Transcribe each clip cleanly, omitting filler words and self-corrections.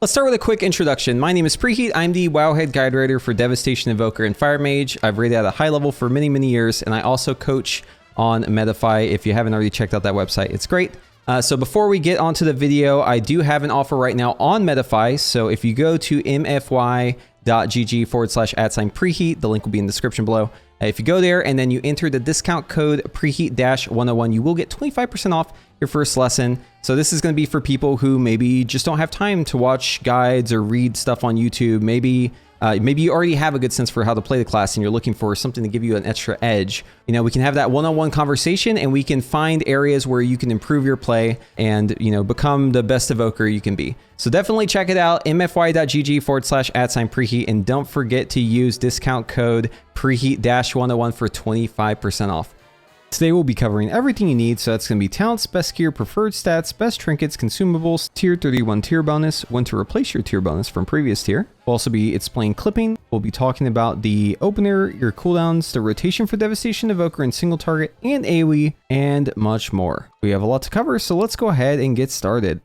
Let's start with a quick introduction. My name is Preheat. I'm the Wowhead guide writer for Devastation Evoker and Fire Mage. I've rated at a high level for many, many years, and I also coach on Medify. If you haven't already checked out that website, it's great. So before we get onto the video, I do have an offer right now on Medify. So if you go to mfy.gg/preheat, the link will be in the description below. If you go there and then you enter the discount code preheat-101, you will get 25% off your first lesson. So this is going to be for people who maybe just don't have time to watch guides or read stuff on YouTube. Maybe you already have a good sense for how to play the class and you're looking for something to give you an extra edge. You know, we can have that one-on-one conversation and we can find areas where you can improve your play and, you know, become the best evoker you can be. So definitely check it out, mfy.gg/preheat, and don't forget to use discount code preheat-101 for 25% off. Today we'll be covering everything you need, so that's going to be talents, best gear, preferred stats, best trinkets, consumables, tier 31 tier bonus, when to replace your tier bonus from previous tier. We'll also be explaining clipping. We'll be talking about the opener, your cooldowns, the rotation for Devastation Evoker and single target, and AoE, and much more. We have a lot to cover, so let's go ahead and get started.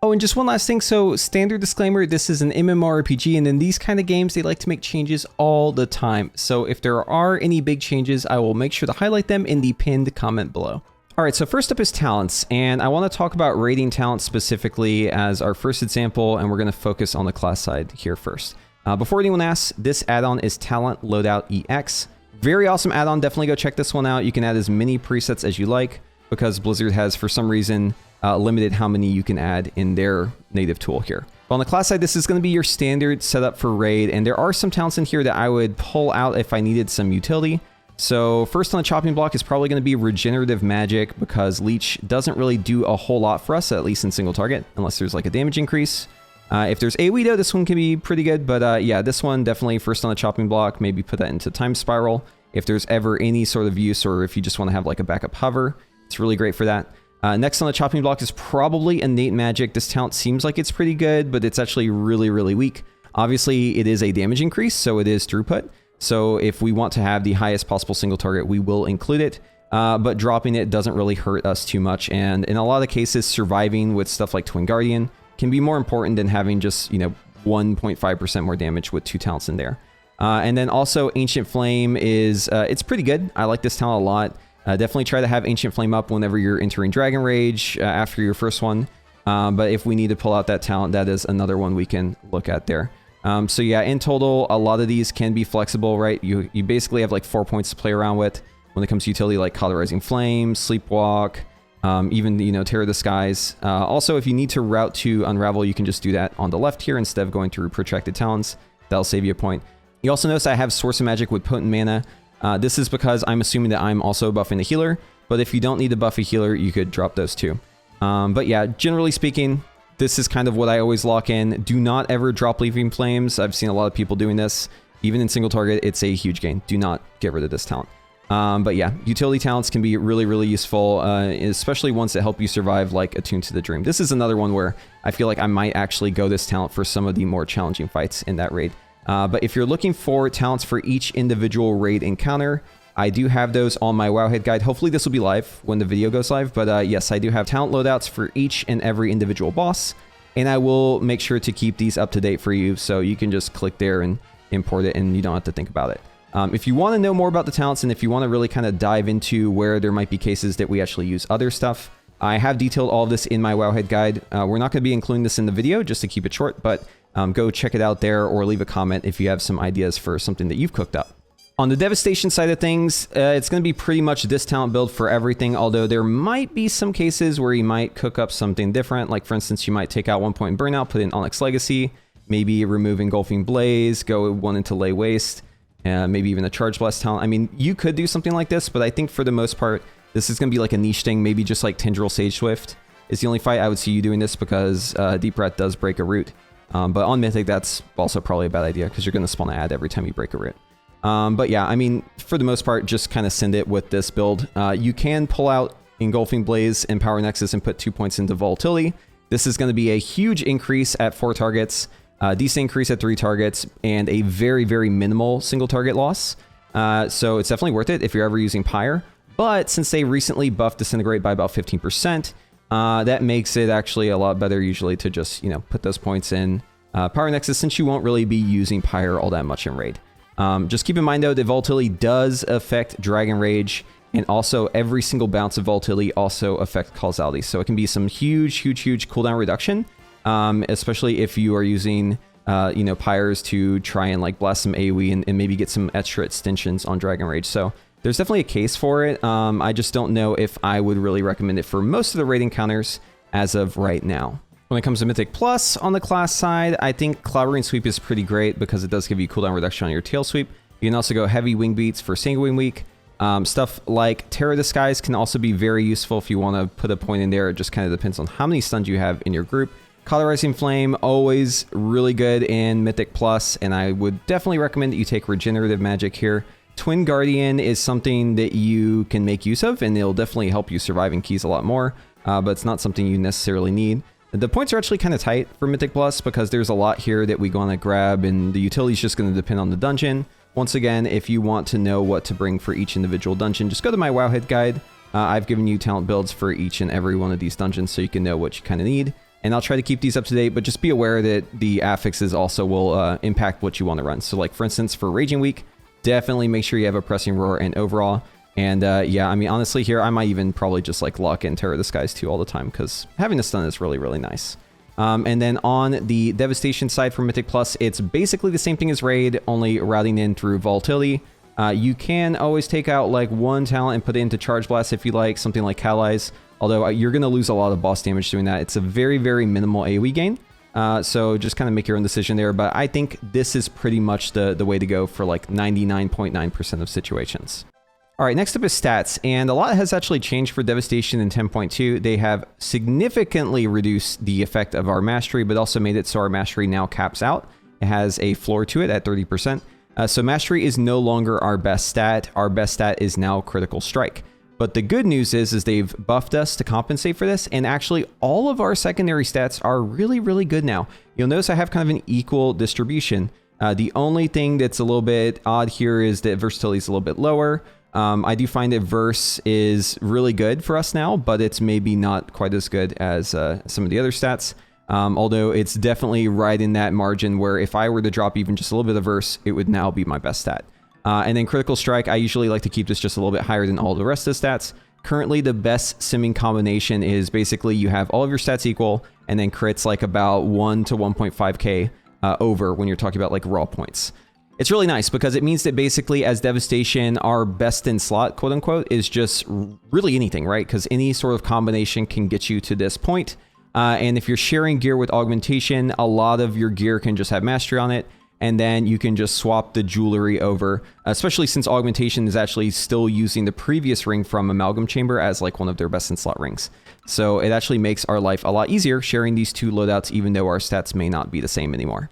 Oh, and just one last thing. So standard disclaimer, this is an MMORPG, and in these kind of games, they like to make changes all the time. So if there are any big changes, I will make sure to highlight them in the pinned comment below. All right, so first up is talents, and I want to talk about rating talents specifically as our first example, and we're going to focus on the class side here first. Before anyone asks, this add-on is Talent Loadout EX. Very awesome add-on. Definitely go check this one out. You can add as many presets as you like because Blizzard has, for some reason, limited how many you can add in their native tool here. But on the class side, this is going to be your standard setup for raid, and there are some talents in here that I would pull out if I needed some utility. So first on the chopping block is probably going to be regenerative magic, because leech doesn't really do a whole lot for us, at least in single target, unless there's like a damage increase. If there's AoE though, this one can be pretty good, but yeah, this one definitely first on the chopping block. Maybe put that into time spiral if there's ever any sort of use, or if you just want to have like a backup hover. It's really great for that. Next on the chopping block is probably innate magic. This talent seems like it's pretty good, but it's actually really, really weak. Obviously, it is a damage increase, so it is throughput. So if we want to have the highest possible single target, we will include it. But dropping it doesn't really hurt us too much. And in a lot of cases, surviving with stuff like Twin Guardian can be more important than having just, you know, 1.5% more damage with two talents in there. And then also Ancient Flame is, it's pretty good. I like this talent a lot. Definitely try to have Ancient Flame up whenever you're entering Dragon Rage after your first one. But if we need to pull out that talent, that is another one we can look at there. So yeah, in total, a lot of these can be flexible, right? You basically have like 4 points to play around with when it comes to utility, like Cauterizing Flame, Sleepwalk, even, you know, Terror Disguise. Also, if you need to route to Unravel, you can just do that on the left here instead of going through Protracted Talons. That'll save you a point. You also notice I have Source of Magic with Potent Mana. This is because I'm assuming that I'm also buffing the healer, but if you don't need to buff a healer, you could drop those too. But yeah, generally speaking, this is kind of what I always lock in. Do not ever drop Leaping Flames. I've seen a lot of people doing this. Even in single target, it's a huge gain. Do not get rid of this talent. But yeah, utility talents can be really, really useful, especially ones that help you survive, like Attuned to the Dream. This is another one where I feel like I might actually go this talent for some of the more challenging fights in that raid. But if you're looking for talents for each individual raid encounter, I do have those on my Wowhead guide. Hopefully this will be live when the video goes live. But yes, I do have talent loadouts for each and every individual boss. And I will make sure to keep these up to date for you, so you can just click there and import it and you don't have to think about it. If you want to know more about the talents, and if you want to really kind of dive into where there might be cases that we actually use other stuff, I have detailed all of this in my Wowhead guide. We're not going to be including this in the video just to keep it short, but go check it out there, or leave a comment if you have some ideas for something that you've cooked up. On the Devastation side of things, it's going to be pretty much this talent build for everything, although there might be some cases where you might cook up something different. Like, for instance, you might take out 1 point in Burnout, put in Onyx Legacy, maybe remove Engulfing Blaze, go one into Lay Waste, maybe even a Charge Blast talent. I mean, you could do something like this, but I think for the most part, this is going to be like a niche thing. Maybe just like Tendril Sage Swift is the only fight I would see you doing this, because Deep Breath does break a root. But on Mythic, that's also probably a bad idea, because you're going to spawn an ad every time you break a root. But yeah, I mean, for the most part, just kind of send it with this build. You can pull out Engulfing Blaze and Power Nexus and put 2 points into Volatility. This is going to be a huge increase at 4 targets, decent increase at 3 targets, and a very, very minimal single target loss. So it's definitely worth it if you're ever using Pyre. But since they recently buffed Disintegrate by about 15%, that makes it actually a lot better usually to just, you know, put those points in Power Nexus, since you won't really be using Pyre all that much in raid. Just keep in mind though, that volatility does affect Dragon Rage, and also every single bounce of volatility also affects causality. So it can be some huge cooldown reduction, especially if you are using Pyres to try and like blast some AoE and maybe get some extra extensions on Dragon Rage. So there's definitely a case for it. I just don't know if I would really recommend it for most of the raid encounters as of right now. When it comes to Mythic Plus on the class side, I think Cloudering Sweep is pretty great because it does give you cooldown reduction on your tail sweep. You can also go heavy wing beats for Sanguine Week. Stuff like Terror Disguise can also be very useful if you want to put a point in there. It just kind of depends on how many stuns you have in your group. Cauterizing Flame, always really good in Mythic Plus, and I would definitely recommend that you take Regenerative Magic here. Twin Guardian is something that you can make use of, and it'll definitely help you survive in keys a lot more, but it's not something you necessarily need. The points are actually kind of tight for Mythic Plus because there's a lot here that we want to grab, and the utility is just going to depend on the dungeon. Once again, if you want to know what to bring for each individual dungeon, just go to my Wowhead guide. I've given you talent builds for each and every one of these dungeons so you can know what you kind of need. And I'll try to keep these up to date, but just be aware that the affixes also will impact what you want to run. So like, for instance, for Raging Week, definitely make sure you have a Pressing Roar and Overall. And yeah, I mean, honestly here, I might even probably just like lock in Terror Disguise too all the time because having a stun is really nice. And then on the Devastation side for Mythic Plus, it's basically the same thing as Raid, only routing in through Volatility. You can always take out like one talent and put it into Charge Blast if you like, something like Catalyze. Although you're going to lose a lot of boss damage doing that. It's a very minimal AoE gain. So just kind of make your own decision there. But I think this is pretty much the way to go for like 99.9% of situations. All right, next up is stats, and a lot has actually changed for Devastation in 10.2. They have significantly reduced the effect of our mastery, but also made it so our mastery now caps out. It has a floor to it at 30%. So mastery is no longer our best stat. Our best stat is now critical strike. But the good news is they've buffed us to compensate for this, and actually all of our secondary stats are really good now. You'll notice I have kind of an equal distribution. The only thing that's a little bit odd here is that versatility is a little bit lower. I do find that Verse is really good for us now, but it's maybe not quite as good as some of the other stats. Although it's definitely right in that margin where if I were to drop even just a little bit of Verse, it would now be my best stat. And then Critical Strike, I usually like to keep this just a little bit higher than all the rest of the stats. Currently, the best simming combination is basically you have all of your stats equal, and then crits like about 1 to 1.5k over when you're talking about like raw points. It's really nice because it means that basically as Devastation, our best in slot, quote unquote, is just really anything, right? Because any sort of combination can get you to this point. And if you're sharing gear with Augmentation, a lot of your gear can just have Mastery on it. And then you can just swap the jewelry over, especially since Augmentation is actually still using the previous ring from Amalgam Chamber as like one of their best in slot rings. So it actually makes our life a lot easier sharing these two loadouts, even though our stats may not be the same anymore.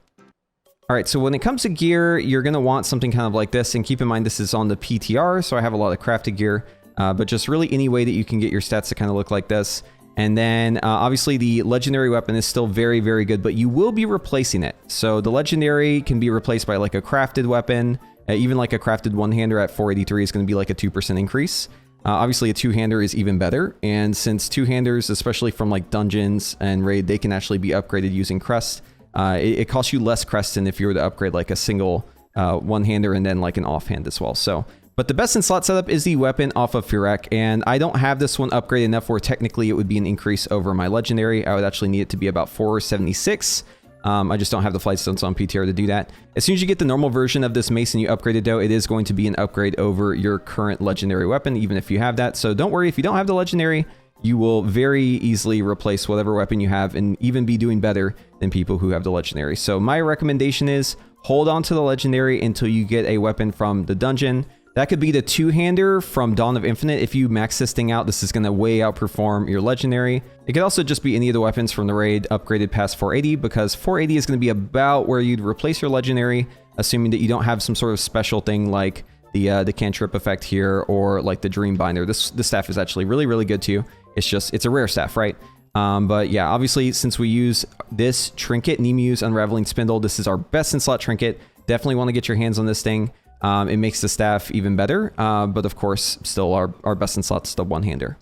All right, so when it comes to gear, you're going to want something kind of like this. And keep in mind, this is on the PTR, so I have a lot of crafted gear, but just really any way that you can get your stats to kind of look like this. And then obviously the legendary weapon is still very good, but you will be replacing it. So the legendary can be replaced by like a crafted weapon. Even like a crafted one-hander at 483 is going to be like a 2% increase. Obviously a two-hander is even better. And since two-handers, especially from like dungeons and raid, they can actually be upgraded using crest. It costs you less crest than if you were to upgrade like a single one-hander and then like an offhand as well. So, but the best in slot setup is the weapon off of Firek, and I don't have this one upgraded enough where technically it would be an increase over my legendary. I would actually need it to be about 476. I just don't have the flight stones on PTR to do that. As soon as you get the normal version of this mace and you upgrade it though, it is going to be an upgrade over your current legendary weapon, even if you have that. So don't worry if you don't have the legendary. You will very easily replace whatever weapon you have and even be doing better than people who have the legendary. So my recommendation is hold on to the legendary until you get a weapon from the dungeon. That could be the two-hander from Dawn of Infinite. If you max this thing out, this is going to way outperform your legendary. It could also just be any of the weapons from the raid upgraded past 480, because 480 is going to be about where you'd replace your legendary, assuming that you don't have some sort of special thing like the cantrip effect here or like the Dream Binder. This staff is actually really good too. It's a rare staff, right? But yeah, obviously, since we use this trinket, Nemu's Unraveling Spindle, this is our best in slot trinket. Definitely want to get your hands on this thing. It makes the staff even better, but of course, still our best in slot is the one-hander.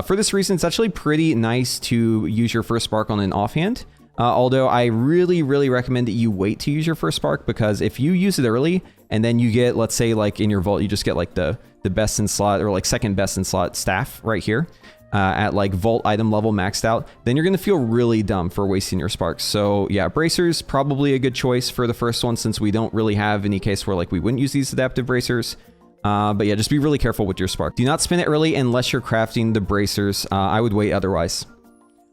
For this reason, it's actually pretty nice to use your first spark on an offhand. Although I really recommend that you wait to use your first spark, because if you use it early and then you get, let's say like in your vault, you just get like the best in slot or like second best in slot staff right here at like vault item level maxed out, then you're going to feel really dumb for wasting your sparks. So yeah, bracers probably a good choice for the first one, since we don't really have any case where like we wouldn't use these adaptive bracers. But yeah, just be really careful with your spark. Do not spin it early unless you're crafting the bracers. I would wait otherwise.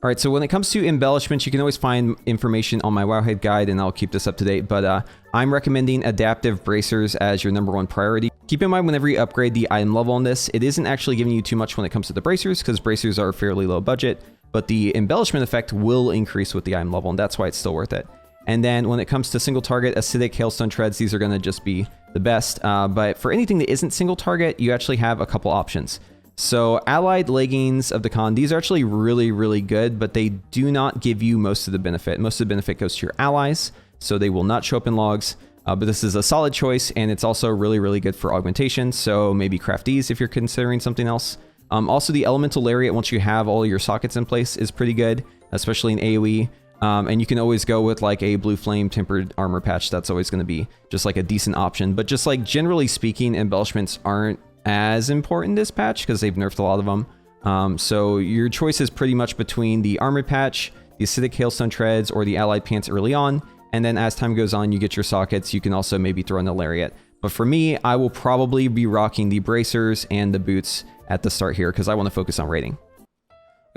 All right, so when it comes to embellishments, you can always find information on my Wowhead guide, and I'll keep this up to date, but I'm recommending adaptive bracers as your #1 priority. Keep in mind, whenever you upgrade the item level on this, it isn't actually giving you too much when it comes to the bracers, because bracers are fairly low budget, but the embellishment effect will increase with the item level, and that's why it's still worth it. And then when it comes to single target, acidic, hailstone treads, these are going to just be the best, but for anything that isn't single target, you actually have a couple options. So allied leggings of the con, these are actually really good, but they do not give you most of the benefit. Most of the benefit goes to your allies, so they will not show up in logs, but this is a solid choice, and it's also really good for augmentation, so maybe craft these if you're considering something else. Also, the elemental lariat, once you have all your sockets in place, is pretty good, especially in AoE, and you can always go with like a blue flame tempered armor patch. That's always going to be just like a decent option, but just like generally speaking, embellishments aren't as important this patch because they've nerfed a lot of them. So your choice is pretty much between the armor patch, the acidic hailstone treads, or the allied pants early on, and then as time goes on, you get your sockets. You can also maybe throw in the lariat, but for me, I will probably be rocking the bracers and the boots at the start here because I want to focus on raiding.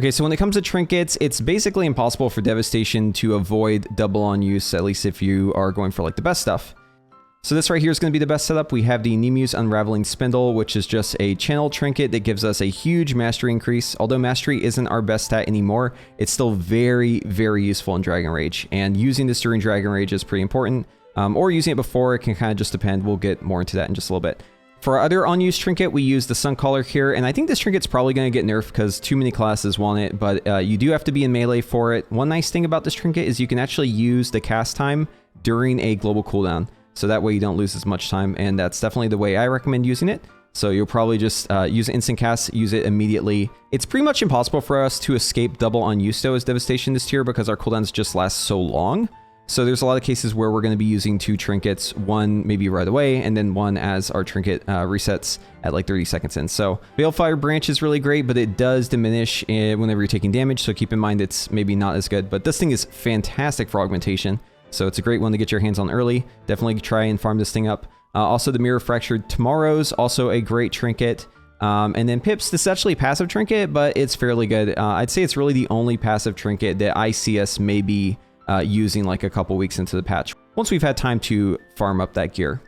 Okay, so when it comes to trinkets, it's basically impossible for Devastation to avoid double on use, at least if you are going for like the best stuff. So this right here is going to be the best setup. We have the Nemu's Unraveling Spindle, which is just a channel trinket that gives us a huge mastery increase. Although mastery isn't our best stat anymore, it's still very useful in Dragon Rage. And using this during Dragon Rage is pretty important. Or using it before, it can kind of just depend. We'll get more into that in just a little bit. For our other unused trinket, we use the Sun Collar here, and I think this trinket's probably going to get nerfed because too many classes want it, but you do have to be in melee for it. One nice thing about this trinket is you can actually use the cast time during a global cooldown. So that way you don't lose as much time, and that's definitely the way I recommend using it. So you'll probably just use instant cast, use it immediately. It's pretty much impossible for us to escape double on use though as Devastation this tier because our cooldowns just last so long. So there's a lot of cases where we're going to be using 2 trinkets, one maybe right away, and then one as our trinket resets at like 30 seconds in. So Balefire Branch is really great, but it does diminish whenever you're taking damage, so keep in mind it's maybe not as good. But this thing is fantastic for augmentation. So it's a great one to get your hands on early. Definitely try and farm this thing up. Also, the Mirror Fractured Tomorrow's also a great trinket. And then Pips, this is actually a passive trinket, but it's fairly good. I'd say it's really the only passive trinket that I see us maybe using like a couple weeks into the patch, once we've had time to farm up that gear.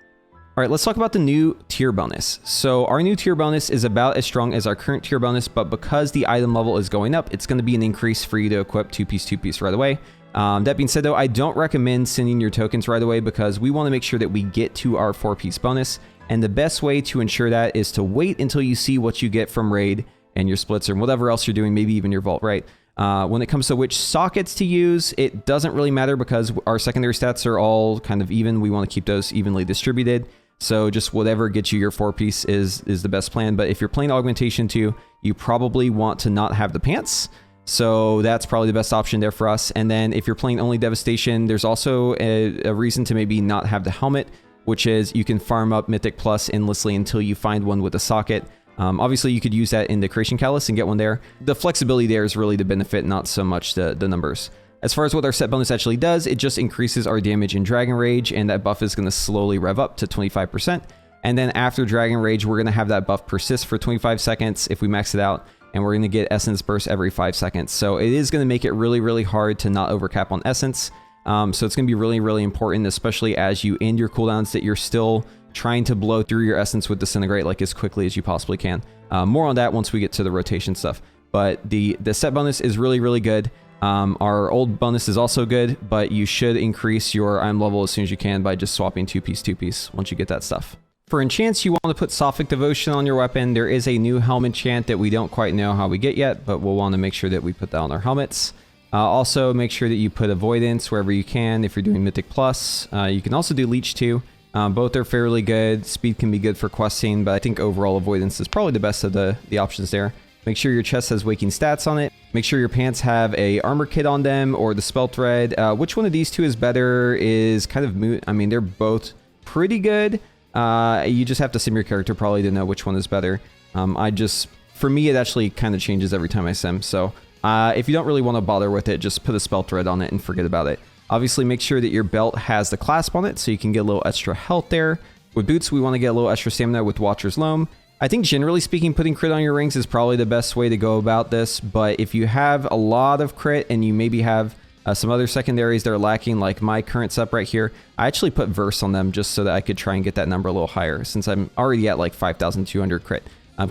All right, let's talk about the new tier bonus. So our new tier bonus is about as strong as our current tier bonus, but because the item level is going up, it's going to be an increase for you to equip 2-piece right away. That being said though, I don't recommend sending your tokens right away because we want to make sure that we get to our 4-piece bonus. And the best way to ensure that is to wait until you see what you get from raid and your splits or whatever else you're doing, maybe even your vault, right? When it comes to which sockets to use, it doesn't really matter because our secondary stats are all kind of even. We want to keep those evenly distributed. So just whatever gets you your 4-piece is the best plan. But if you're playing augmentation too, you probably want to not have the pants. So that's probably the best option there for us. And then if you're playing only Devastation, there's also a reason to maybe not have the helmet, which is you can farm up Mythic Plus endlessly until you find one with a socket. Obviously, you could use that in the Creation Catalyst and get one there. The flexibility there is really the benefit, not so much the numbers. As far as what our set bonus actually does, it just increases our damage in Dragon Rage, and that buff is going to slowly rev up to 25%. And then after Dragon Rage, we're going to have that buff persist for 25 seconds if we max it out, and we're going to get Essence Burst every 5 seconds. So it is going to make it really hard to not overcap on Essence. So it's going to be really important, especially as you end your cooldowns, that you're still trying to blow through your Essence with Disintegrate like as quickly as you possibly can. More on that once we get to the rotation stuff. But the set bonus is really good. Our old bonus is also good, but you should increase your item level as soon as you can by just swapping 2-piece once you get that stuff. For enchants, you want to put Sophic Devotion on your weapon. There is a new helmet enchant that we don't quite know how we get yet, but we'll want to make sure that we put that on our helmets. Also, make sure that you put Avoidance wherever you can if you're doing Mythic Plus. You can also do Leech too. Both are fairly good. Speed can be good for questing, but I think overall Avoidance is probably the best of the options there. Make sure your chest has waking stats on it. Make sure your pants have a armor kit on them or the spell thread. Which one of these two is better is kind of moot. I mean, they're both pretty good. You just have to sim your character probably to know which one is better. For me, it actually kind of changes every time I sim. So if you don't really want to bother with it, just put a spell thread on it and forget about it. Obviously, make sure that your belt has the clasp on it so you can get a little extra health there. With boots, we want to get a little extra stamina with Watcher's Loam. I think generally speaking, putting crit on your rings is probably the best way to go about this. But if you have a lot of crit and you maybe have some other secondaries that are lacking, like my current setup right here, I actually put verse on them just so that I could try and get that number a little higher since I'm already at like 5,200 crit.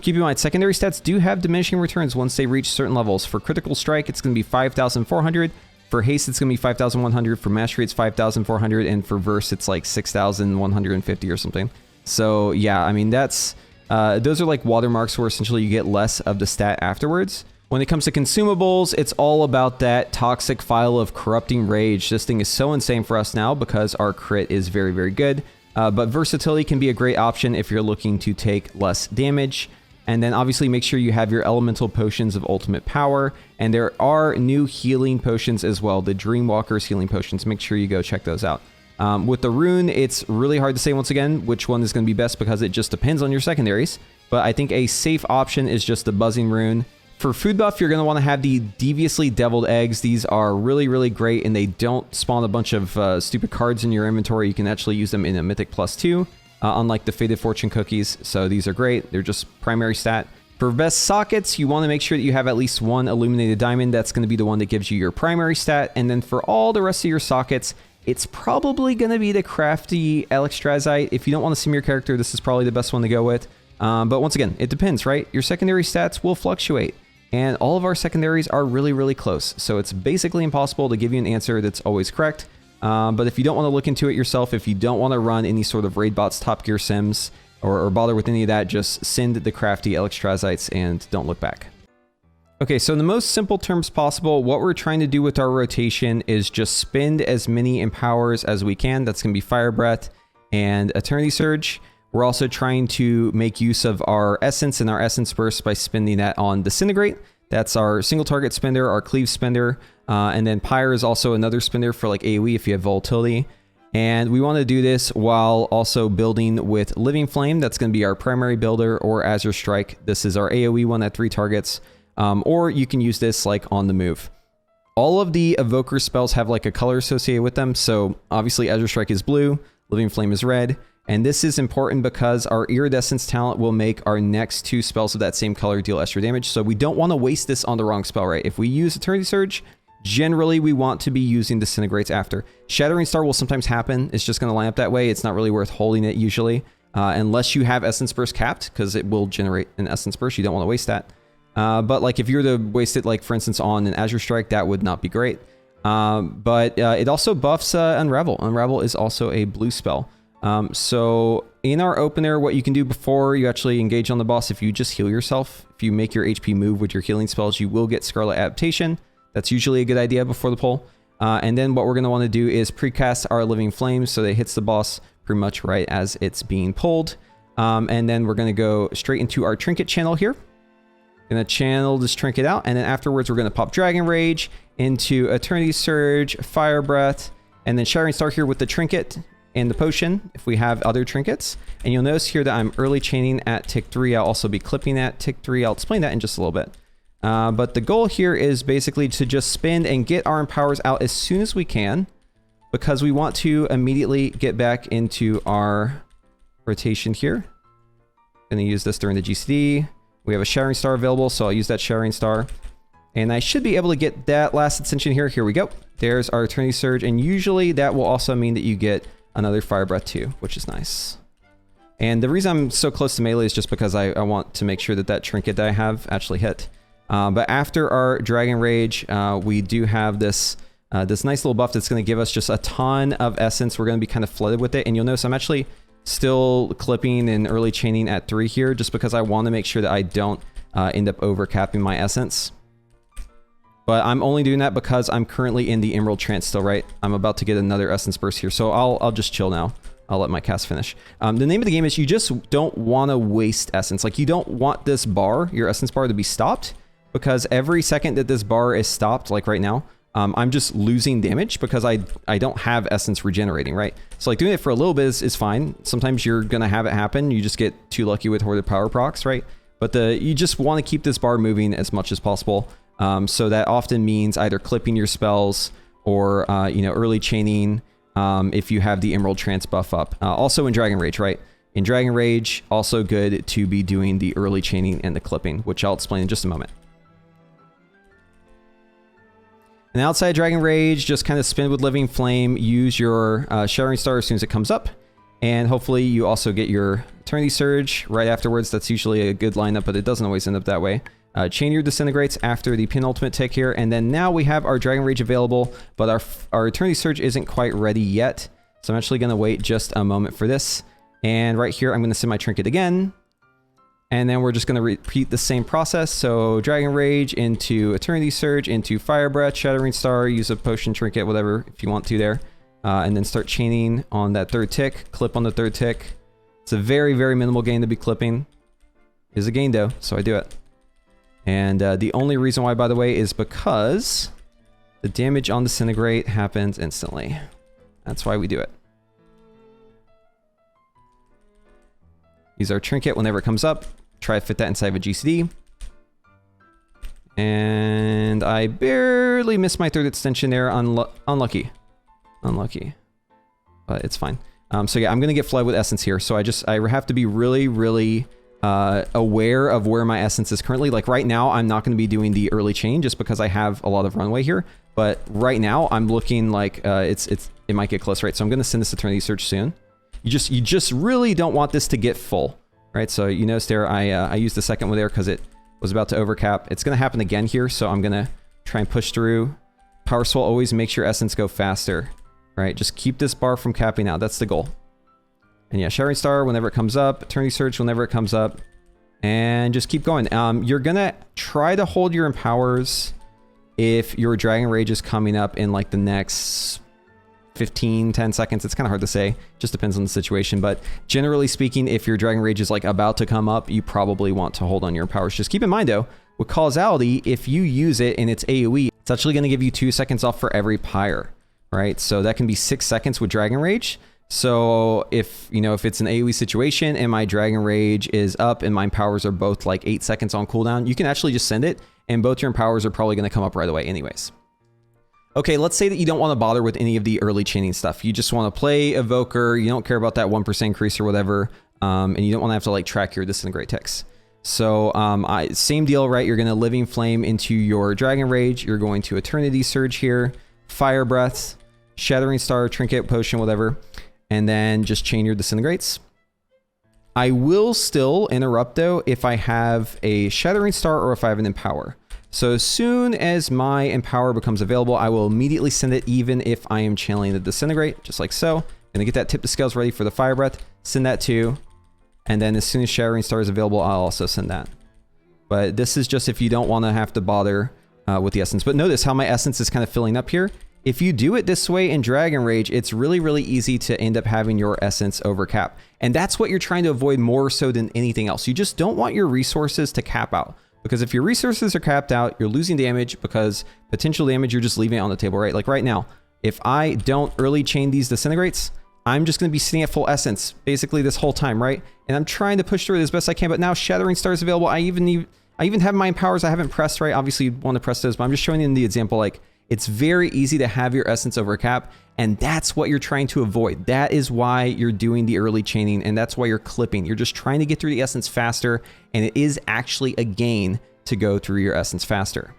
Keep in mind, secondary stats do have diminishing returns once they reach certain levels. For critical strike, it's going to be 5,400. For haste, it's going to be 5,100. For mastery, it's 5,400. And for verse, it's like 6,150 or something. So yeah, I mean, that's those are like watermarks where essentially you get less of the stat afterwards. When it comes to consumables, it's all about that toxic file of corrupting rage. This thing is so insane for us now because our crit is very, very good. But versatility can be a great option if you're looking to take less damage. And then obviously make sure you have your elemental potions of ultimate power. And there are new healing potions as well. The Dreamwalker's healing potions. Make sure you go check those out. With the rune, it's really hard to say once again which one is going to be best because it just depends on your secondaries. But I think a safe option is just the buzzing rune. For food buff, you're going to want to have the deviously deviled eggs. These are really, really great, and they don't spawn a bunch of stupid cards in your inventory. You can actually use them in a Mythic +2, unlike the Fated Fortune cookies. So these are great. They're just primary stat. For best sockets, you want to make sure that you have at least one illuminated diamond. That's going to be the one that gives you your primary stat. And then for all the rest of your sockets, it's probably going to be the crafty Alexstrasite. If you don't want to sim your character, this is probably the best one to go with. But once again, it depends, right? Your secondary stats will fluctuate. And all of our secondaries are really, really close. So it's basically impossible to give you an answer that's always correct. But if you don't want to look into it yourself, if you don't want to run any sort of raid bots, top gear sims, or bother with any of that, just send the crafty Alexstrasites and don't look back. Okay, so in the most simple terms possible, what we're trying to do with our rotation is just spend as many empowers as we can. That's going to be Fire Breath and Eternity Surge. We're also trying to make use of our Essence and our Essence Burst by spending that on Disintegrate. That's our single target spender, our cleave spender, and then Pyre is also another spender for like AoE if you have volatility. And we want to do this while also building with Living Flame. That's going to be our primary builder, or Azure Strike. This is our AoE one at 3 targets. Or you can use this like on the move. All of the Evoker spells have like a color associated with them. So obviously Azure Strike is blue, Living Flame is red. And this is important because our Iridescence talent will make our next 2 spells of that same color deal extra damage. So we don't want to waste this on the wrong spell, right? If we use Eternity Surge, generally we want to be using Disintegrates after. Shattering Star will sometimes happen. It's just going to line up that way. It's not really worth holding it usually. Unless you have Essence Burst capped, because it will generate an Essence Burst. You don't want to waste that. But like if you were to waste it, like for instance on an Azure Strike, that would not be great. But it also buffs Unravel. Unravel is also a blue spell. So in our opener, what you can do before you actually engage on the boss, if you just heal yourself, if you make your HP move with your healing spells, you will get Scarlet Adaptation. That's usually a good idea before the pull. And then what we're going to want to do is precast our Living Flames so that it hits the boss pretty much right as it's being pulled. And then we're going to go straight into our Trinket channel here. Going to channel this Trinket out, and then afterwards we're going to pop Dragon Rage into Eternity Surge, Fire Breath, and then Shattering Star here with the Trinket and the potion if we have other trinkets. And you'll notice here that I'm early chaining at tick 3. I'll also be clipping at tick 3. I'll explain that in just a little bit. But the goal here is basically to just spend and get our empowers out as soon as we can, because we want to immediately get back into our rotation here. Going to use this during the GCD. We have a Shattering Star available, so I'll use that Shattering Star. And I should be able to get that last ascension here. Here we go. There's our Eternity Surge, and usually that will also mean that you get another Fire Breath too, which is nice. And the reason I'm so close to melee is just because I want to make sure that that trinket that I have actually hit. But after our Dragon Rage, we do have this this nice little buff that's going to give us just a ton of essence. We're going to be kind of flooded with it, and you'll notice I'm actually still clipping and early chaining at 3 here, just because I want to make sure that I don't end up overcapping my essence. But I'm only doing that because I'm currently in the Emerald Trance still, right? I'm about to get another Essence Burst here, so I'll just chill now. I'll let my cast finish. The name of the game is you just don't want to waste essence. Like you don't want this bar, your essence bar, to be stopped, because every second that this bar is stopped, like right now, I'm just losing damage because I don't have essence regenerating, right? So like doing it for a little bit is fine. Sometimes you're gonna have it happen. You just get too lucky with Hoarded Power procs, right? But you just want to keep this bar moving as much as possible. So that often means either clipping your spells or early chaining if you have the Emerald Trance buff up. Also in Dragon Rage, right? In Dragon Rage, also good to be doing the early chaining and the clipping, which I'll explain in just a moment. And outside Dragon Rage, just kind of spin with Living Flame, use your Shattering Star as soon as it comes up, and hopefully you also get your Eternity Surge right afterwards. That's usually a good lineup, but it doesn't always end up that way. Chain your Disintegrates after the penultimate tick here, and then now we have our Dragon Rage available, but our Eternity Surge isn't quite ready yet, so I'm actually going to wait just a moment for this. And right here, I'm going to send my Trinket again. And then we're just going to repeat the same process. So Dragon Rage into Eternity Surge into Fire Breath, Shattering Star, use a potion, trinket, whatever, if you want to there. And then start chaining on that third tick, clip on the third tick. It's a very, very minimal gain to be clipping. It is a gain though, so I do it. And the only reason why, by the way, is because the damage on Disintegrate happens instantly. That's why we do it. Use our trinket whenever it comes up. Try to fit that inside of a GCD. And I barely missed my third extension there. Unlucky. Unlucky. But it's fine. So yeah, I'm going to get flooded with essence here. So I have to be really, really aware of where my essence is currently. Like right now, I'm not going to be doing the early chain just because I have a lot of runway here. But right now, I'm looking like it might get close, right? So I'm going to send this Eternity Surge soon. You just really don't want this to get full. Right, so you notice there, I used the second one there because it was about to overcap. It's going to happen again here, so I'm going to try and push through. Power Swell always makes your essence go faster, right? Just keep this bar from capping out. That's the goal. And yeah, Shattering Star whenever it comes up, Eternity Surge whenever it comes up, and just keep going. You're going to try to hold your Empowers if your Dragon Rage is coming up in like the next 10 seconds. It's kind of hard to say, just depends on the situation, but generally speaking, if your Dragon Rage is like about to come up, you probably want to hold on your powers. Just keep in mind though, with Causality, if you use it and it's AoE, it's actually going to give you 2 seconds off for every pyre, right? So that can be 6 seconds with Dragon Rage. So if it's an AoE situation and my Dragon Rage is up and my powers are both like 8 seconds on cooldown, you can actually just send it and both your powers are probably going to come up right away anyways. Okay, let's say that you don't want to bother with any of the early chaining stuff. You just want to play Evoker, you don't care about that 1% increase or whatever, and you don't want to have to like track your Disintegrate ticks. So same deal, right? You're going to Living Flame into your Dragon Rage, you're going to Eternity Surge here, Fire Breath, Shattering Star, Trinket, Potion, whatever, and then just chain your Disintegrates. I will still interrupt though if I have a Shattering Star or if I have an Empower. So as soon as my Empower becomes available, I will immediately send it even if I am channeling the Disintegrate, just like so. Gonna get that Tip the Scales ready for the Fire Breath, send that too. And then as soon as Shattering Star is available, I'll also send that. But this is just if you don't want to have to bother with the Essence. But notice how my Essence is kind of filling up here. If you do it this way in Dragon Rage, it's really, really easy to end up having your Essence overcap. And that's what you're trying to avoid more so than anything else. You just don't want your resources to cap out. Because if your resources are capped out, you're losing damage because potential damage, you're just leaving it on the table, right? Like right now, if I don't early chain these Disintegrates, I'm just going to be sitting at full Essence basically this whole time, right? And I'm trying to push through it as best I can, but now Shattering Star is available. I even have my Empowers I haven't pressed, right? Obviously, you want to press those, but I'm just showing you in the example, like, it's very easy to have your Essence overcap, and that's what you're trying to avoid. That is why you're doing the early chaining, and that's why you're clipping. You're just trying to get through the Essence faster, and it is actually a gain to go through your Essence faster.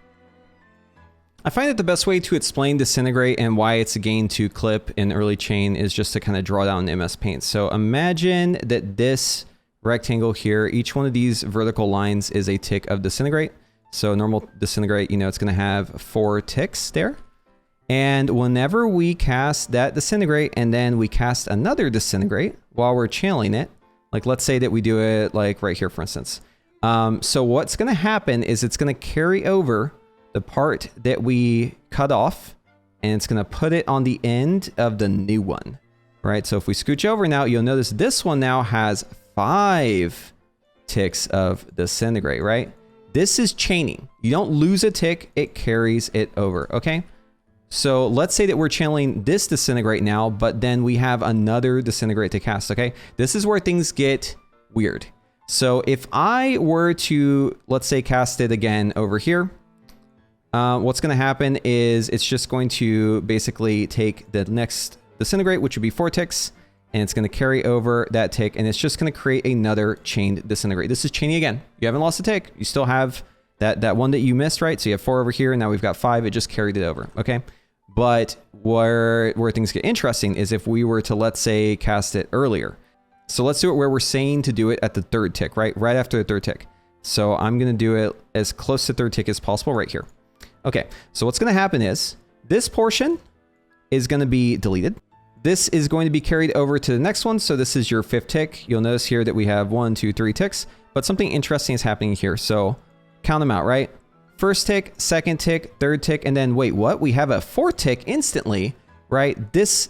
I find that the best way to explain Disintegrate and why it's a gain to clip in early chain is just to kind of draw down MS Paint. So imagine that this rectangle here, each one of these vertical lines is a tick of Disintegrate. So normal Disintegrate, it's going to have 4 ticks there. And whenever we cast that Disintegrate and then we cast another Disintegrate while we're channeling it, like let's say that we do it like right here, for instance. So what's going to happen is it's going to carry over the part that we cut off and it's going to put it on the end of the new one, right? So if we scooch over now, you'll notice this one now has 5 ticks of Disintegrate, right? This is chaining. You don't lose a tick, it carries it over, okay? So let's say that we're channeling this Disintegrate now, but then we have another Disintegrate to cast, okay? This is where things get weird. So if I were to, let's say, cast it again over here, what's going to happen is it's just going to basically take the next Disintegrate, which would be 4 ticks, and it's going to carry over that tick, and it's just going to create another chained Disintegrate. This is chaining again. You haven't lost a tick. You still have that one that you missed, right? So you have 4 over here, and now we've got 5. It just carried it over, okay? But where things get interesting is if we were to, let's say, cast it earlier. So let's do it where we're saying to do it at the 3rd tick, right? Right after the 3rd tick. So I'm going to do it as close to 3rd tick as possible right here. Okay, so what's going to happen is this portion is going to be deleted. This is going to be carried over to the next one. So this is your 5th tick. You'll notice here that we have 1, 2, 3 ticks, but something interesting is happening here. So count them out, right? 1st tick, 2nd tick, 3rd tick, and then wait, what? We have a 4th tick instantly, right? This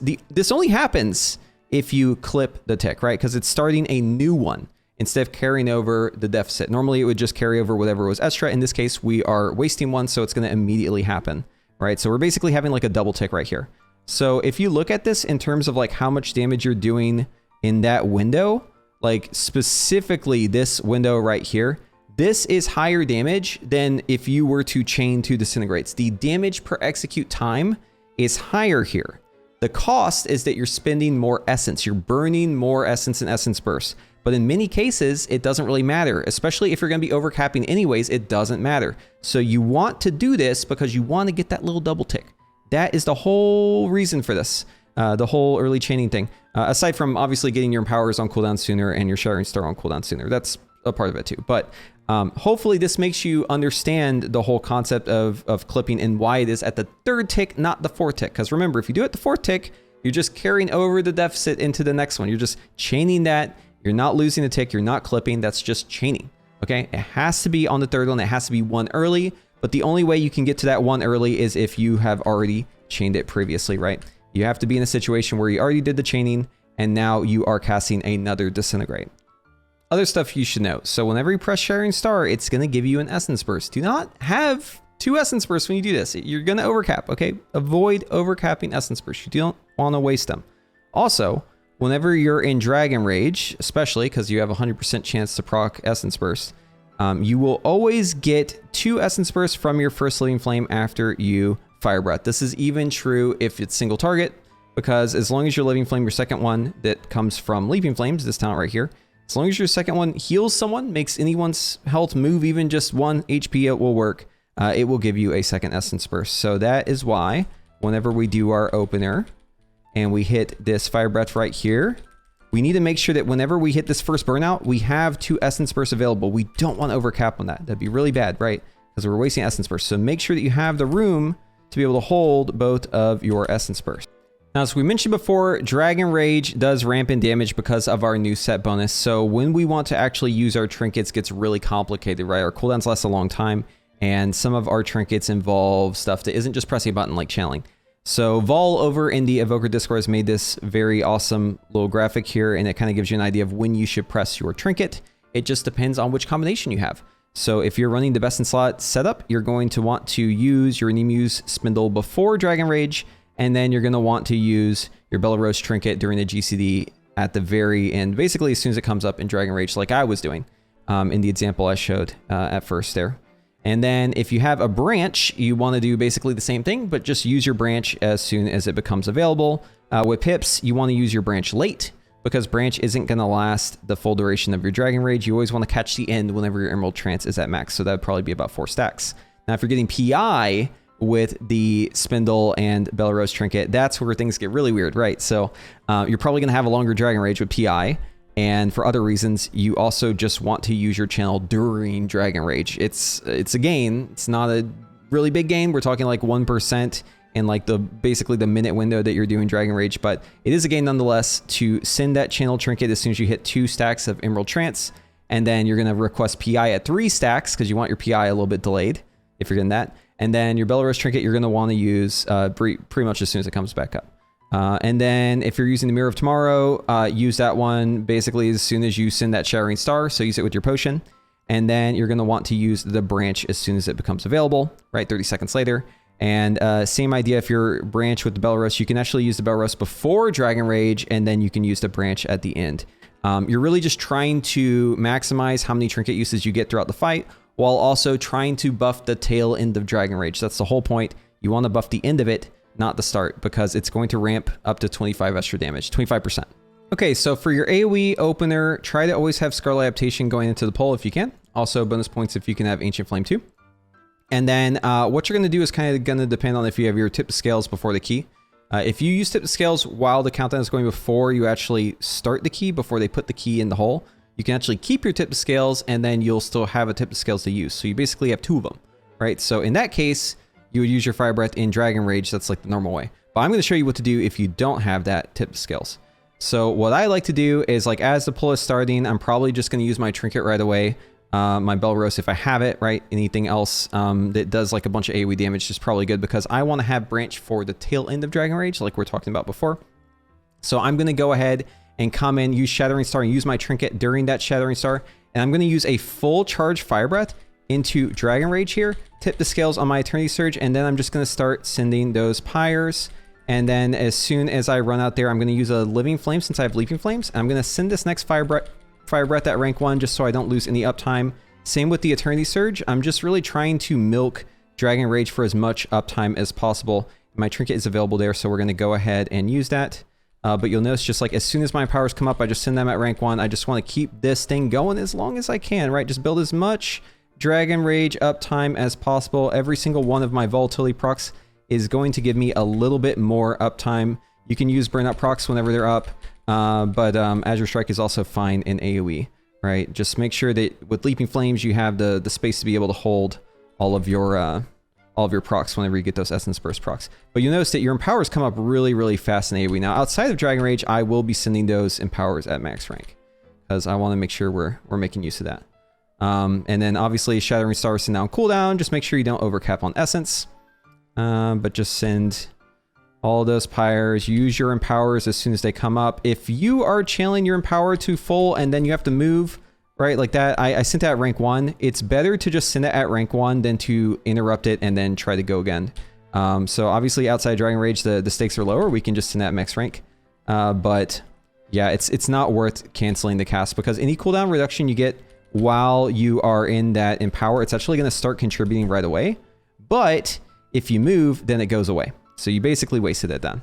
only happens if you clip the tick, right? Because it's starting a new one instead of carrying over the deficit. Normally it would just carry over whatever was extra. In this case, we are wasting one, so it's going to immediately happen, right? So we're basically having like a double tick right here. So if you look at this in terms of like how much damage you're doing in that window, like specifically this window right here, this is higher damage than if you were to chain 2 Disintegrates. The damage per execute time is higher here. The cost is that you're spending more essence. You're burning more essence and essence bursts. But in many cases, it doesn't really matter, especially if you're going to be overcapping anyways, it doesn't matter. So you want to do this because you want to get that little double tick. That is the whole reason for this, the whole early chaining thing. Aside from obviously getting your empowers on cooldown sooner and your Shattering Star on cooldown sooner. That's a part of it too. But hopefully this makes you understand the whole concept of clipping and why it is at the 3rd tick, not the 4th tick. Because remember, if you do it the 4th tick, you're just carrying over the deficit into the next one. You're just chaining that. You're not losing a tick. You're not clipping. That's just chaining. Okay. It has to be on the 3rd one. It has to be 1 early. But the only way you can get to that 1 early is if you have already chained it previously, right? You have to be in a situation where you already did the chaining and now you are casting another Disintegrate. Other stuff you should know. So whenever you press Shattering Star, it's going to give you an Essence Burst. Do not have 2 Essence Bursts when you do this. You're going to overcap, okay? Avoid overcapping Essence Bursts. You don't want to waste them. Also, whenever you're in Dragon Rage, especially because you have a 100% chance to proc Essence Burst, you will always get 2 Essence Bursts from your first Living Flame after you Fire Breath. This is even true if it's single target, because as long as your Living Flame, your second one that comes from Leaping Flames, this talent right here, as long as your second one heals someone, makes anyone's health move even just 1 HP, it will work. It will give you a second Essence Burst. So that is why whenever we do our opener and we hit this Fire Breath right here, we need to make sure that whenever we hit this first burnout, we have 2 Essence Bursts available. We don't want to overcap on that. That'd be really bad, right? Because we're wasting Essence Bursts. So make sure that you have the room to be able to hold both of your Essence Bursts. Now, as we mentioned before, Dragon Rage does ramp in damage because of our new set bonus. So when we want to actually use our trinkets, it gets really complicated, right? Our cooldowns last a long time, and some of our trinkets involve stuff that isn't just pressing a button like channeling. So Vol over in the Evoker Discord has made this very awesome little graphic here, and it kind of gives you an idea of when you should press your trinket. It just depends on which combination you have. So if you're running the best in slot setup, you're going to want to use your Nemu's Spindle before Dragon Rage, and then you're going to want to use your Bellarose Trinket during the GCD at the very end, basically as soon as it comes up in Dragon Rage, like I was doing in the example I showed at first there. And then if you have a branch, you want to do basically the same thing, but just use your branch as soon as it becomes available. With pips, you want to use your branch late, because branch isn't going to last the full duration of your Dragon Rage. You always want to catch the end whenever your Emerald Trance is at max, so that would probably be about 4 stacks. Now, if you're getting PI with the Spindle and Bellarose Trinket, that's where things get really weird, right? So you're probably going to have a longer Dragon Rage with PI, and for other reasons, you also just want to use your channel during Dragon Rage. It's a gain. It's not a really big gain. We're talking like 1% in like basically the minute window that you're doing Dragon Rage, but it is a gain nonetheless to send that channel trinket as soon as you hit 2 stacks of Emerald Trance, and then you're going to request PI at 3 stacks because you want your PI a little bit delayed if you're getting that. And then your Bellarose Trinket, you're going to want to use pretty much as soon as it comes back up. And then if you're using the Mirror of Tomorrow, use that one basically as soon as you send that Shattering Star. So use it with your potion. And then you're going to want to use the branch as soon as it becomes available, right? 30 seconds later. And same idea if you're branch with the Belros, you can actually use the Belros before Dragon Rage, and then you can use the branch at the end. You're really just trying to maximize how many trinket uses you get throughout the fight, while also trying to buff the tail end of Dragon Rage. That's the whole point. You want to buff the end of it, not the start, because it's going to ramp up to 25 extra damage, 25%. Okay, so for your AoE opener, try to always have Scarlet Adaptation going into the pole if you can. Also bonus points if you can have Ancient Flame too. And then what you're going to do is kind of going to depend on if you have your tip scales before the key. If you use tip scales while the countdown is going before you actually start the key, before they put the key in the hole, you can actually keep your tip scales and then you'll still have a tip scales to use. So you basically have two of them, right? So in that case, you would use your Fire Breath in Dragon Rage. That's like the normal way. But I'm going to show you what to do if you don't have that tip scales. So what I like to do is, like, as the pull is starting, I'm probably just going to use my trinket right away. My Belros if I have it, right? Anything else that does like a bunch of AoE damage is probably good, because I want to have branch for the tail end of Dragon Rage like we're talking about before. So I'm going to go ahead and come in, use Shattering Star, and use my trinket during that Shattering Star. And I'm going to use a full charge Fire Breath into Dragon Rage here, tip the scales on my Eternity Surge, and then I'm just going to start sending those pyres. And then as soon as I run out there, I'm going to use a Living Flame since I have Leaping Flames. I'm going to send this next Fire Breath at rank 1 just so I don't lose any uptime. Same with the Eternity Surge. I'm just really trying to milk Dragon Rage for as much uptime as possible. My trinket is available there, so we're going to go ahead and use that. But you'll notice just like as soon as my powers come up, I just send them at rank 1. I just want to keep this thing going as long as I can, right? Just build as much Dragon Rage uptime as possible. Every single one of my volatility procs is going to give me a little bit more uptime. You can use burnout procs whenever they're up, but Azure Strike is also fine in AoE, right? Just make sure that with Leaping Flames, you have the space to be able to hold all of your procs whenever you get those Essence Burst procs. But you'll notice that your Empowers come up really, really fast in AoE. Now, outside of Dragon Rage, I will be sending those Empowers at max rank, because I want to make sure we're making use of that. And then obviously Shattering Star send down cooldown. Just make sure you don't overcap on Essence. But just send all those pyres. Use your Empowers as soon as they come up. If you are channeling your Empower to full and then you have to move, right, like that, I sent it at rank 1. It's better to just send it at rank 1 than to interrupt it and then try to go again. So obviously outside Dragon Rage, the stakes are lower. We can just send that at max rank. But yeah, it's not worth canceling the cast, because any cooldown reduction you get while you are in that Empower, it's actually going to start contributing right away. But if you move, then it goes away. So you basically wasted it then.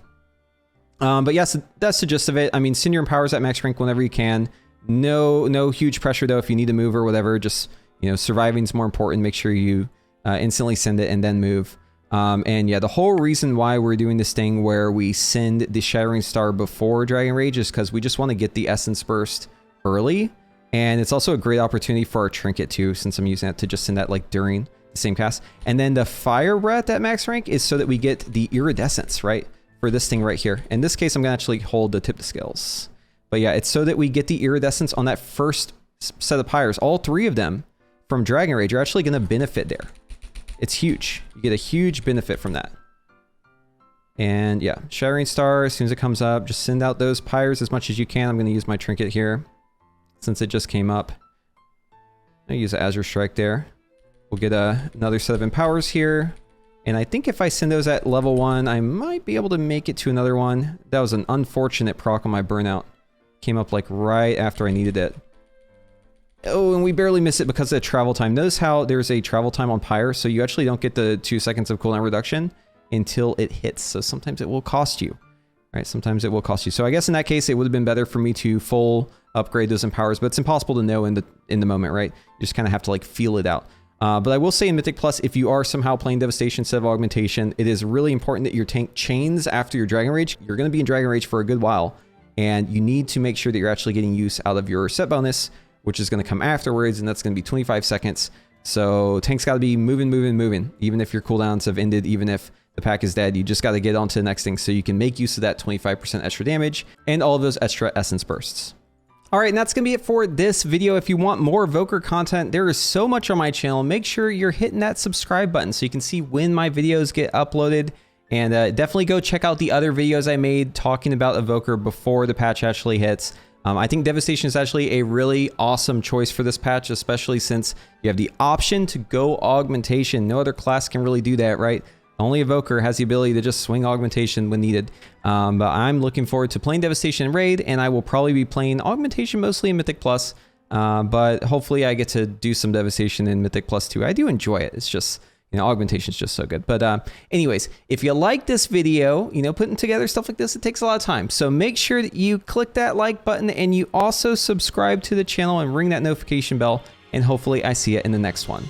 But yes, that's the gist of it. I mean, send your Empowers at max rank whenever you can. No huge pressure though if you need to move or whatever. Just, you know, surviving is more important. Make sure you instantly send it and then move. And yeah, the whole reason why we're doing this thing where we send the Shattering Star before Dragon Rage is because we just want to get the Essence Burst early. And it's also a great opportunity for our Trinket too, since I'm using it to just send that like during the same cast. And then the Fire Breath at max rank is so that we get the Iridescence, right? For this thing right here. In this case, I'm gonna actually hold the tip to scales. But yeah, it's so that we get the Iridescence on that first set of pyres. All 3 of them from Dragon Rage are actually gonna benefit there. It's huge. You get a huge benefit from that. And yeah, Shattering Star, as soon as it comes up, just send out those pyres as much as you can. I'm gonna use my Trinket here since it just came up. I'll use the Azure Strike there. We'll get another set of Empowers here. And I think if I send those at level 1, I might be able to make it to another one. That was an unfortunate proc on my burnout. Came up like right after I needed it. Oh, and we barely miss it because of the travel time. Notice how there's a travel time on Pyre, so you actually don't get the 2 seconds of cooldown reduction until it hits. So sometimes it will cost you, right? Sometimes it will cost you. So I guess in that case, it would have been better for me to full upgrade those Empowers, but it's impossible to know in the moment, right? You just kind of have to like feel it out. But I will say in Mythic Plus, if you are somehow playing Devastation instead of Augmentation, it is really important that your tank chains after your Dragon Rage. You're going to be in Dragon Rage for a good while, and you need to make sure that you're actually getting use out of your set bonus, which is going to come afterwards, and that's going to be 25 seconds. So tank's got to be moving. Even if your cooldowns have ended, even if the pack is dead, you just got to get on to the next thing so you can make use of that 25% extra damage and all of those extra Essence Bursts. All right, and that's going to be it for this video. If you want more Evoker content, there is so much on my channel. Make sure you're hitting that subscribe button so you can see when my videos get uploaded. And definitely go check out the other videos I made talking about Evoker before the patch actually hits. I think Devastation is actually a really awesome choice for this patch, especially since you have the option to go Augmentation. No other class can really do that, right? Only Evoker has the ability to just swing Augmentation when needed. But I'm looking forward to playing Devastation in Raid, and I will probably be playing Augmentation mostly in Mythic Plus. But hopefully I get to do some Devastation in Mythic Plus too. I do enjoy it. It's just, you know, Augmentation is just so good. But anyways, if you like this video, you know, putting together stuff like this, it takes a lot of time. So make sure that you click that like button and you also subscribe to the channel and ring that notification bell. And hopefully I see you in the next one.